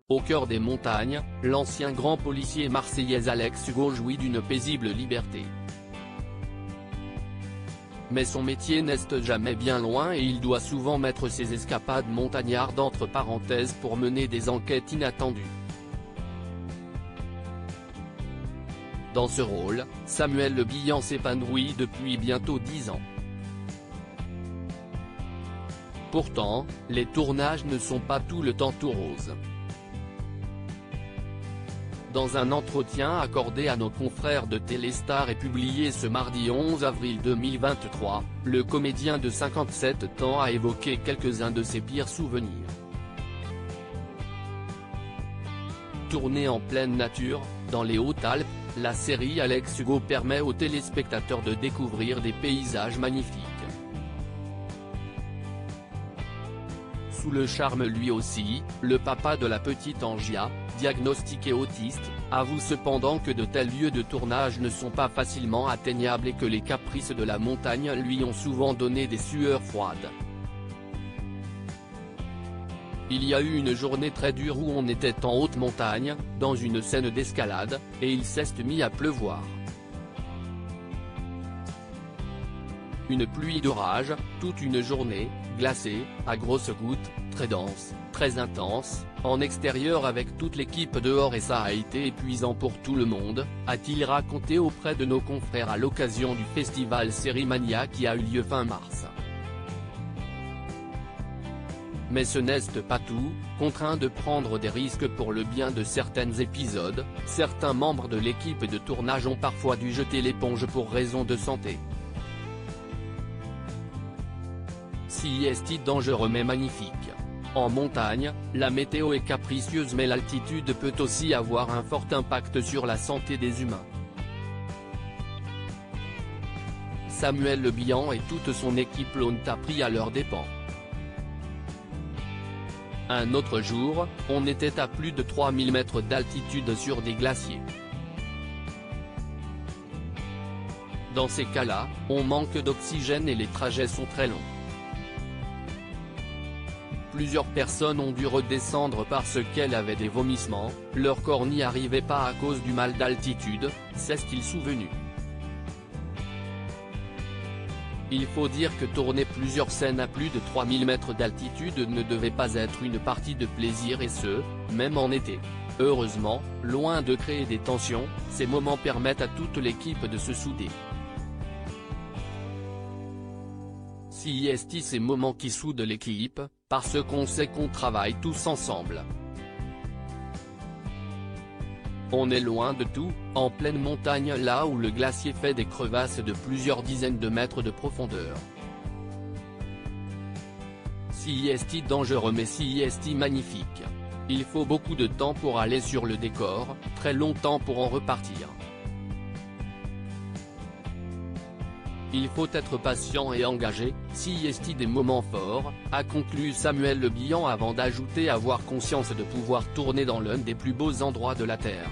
Au cœur des montagnes, l'ancien grand policier marseillais Alex Hugo jouit d'une paisible liberté. Mais son métier n'est jamais bien loin et il doit souvent mettre ses escapades montagnardes entre parenthèses pour mener des enquêtes inattendues. Dans ce rôle, Samuel Le Bihan s'épanouit depuis bientôt 10 ans. Pourtant, les tournages ne sont pas tout le temps tout rose. Dans un entretien accordé à nos confrères de Téléstar et publié ce mardi 11 avril 2023, le comédien de 57 ans a évoqué quelques-uns de ses pires souvenirs. Tournée en pleine nature, dans les Hautes-Alpes, la série Alex Hugo permet aux téléspectateurs de découvrir des paysages magnifiques. Sous le charme lui aussi, le papa de la petite Angia, diagnostiqué autiste, avoue cependant que de tels lieux de tournage ne sont pas facilement atteignables et que les caprices de la montagne lui ont souvent donné des sueurs froides. Il y a eu une journée très dure où on était en haute montagne, dans une scène d'escalade, et il s'est mis à pleuvoir. Une pluie d'orage, toute une journée, glacée, à grosses gouttes, très dense, très intense, en extérieur avec toute l'équipe dehors et ça a été épuisant pour tout le monde, a-t-il raconté auprès de nos confrères à l'occasion du festival Sérimania qui a eu lieu fin mars. Mais ce n'est pas tout, contraint de prendre des risques pour le bien de certains épisodes, certains membres de l'équipe de tournage ont parfois dû jeter l'éponge pour raison de santé. Si est dangereux mais magnifique. En montagne, la météo est capricieuse mais l'altitude peut aussi avoir un fort impact sur la santé des humains. Samuel Le Bihan et toute son équipe l'ont appris à leurs dépens. Un autre jour, on était à plus de 3000 mètres d'altitude sur des glaciers. Dans ces cas-là, on manque d'oxygène et les trajets sont très longs. Plusieurs personnes ont dû redescendre parce qu'elles avaient des vomissements, leur corps n'y arrivait pas à cause du mal d'altitude, s'est-il souvenu. Il faut dire que tourner plusieurs scènes à plus de 3000 mètres d'altitude ne devait pas être une partie de plaisir et ce, même en été. Heureusement, loin de créer des tensions, ces moments permettent à toute l'équipe de se souder. Si ces moments qui soudent l'équipe, parce qu'on sait qu'on travaille tous ensemble. On est loin de tout, en pleine montagne là où le glacier fait des crevasses de plusieurs dizaines de mètres de profondeur. Si dangereux mais si magnifique. Il faut beaucoup de temps pour aller sur le décor, très longtemps pour en repartir. Il faut être patient et engagé, si des moments forts, a conclu Samuel Le Bihan avant d'ajouter avoir conscience de pouvoir tourner dans l'un des plus beaux endroits de la Terre.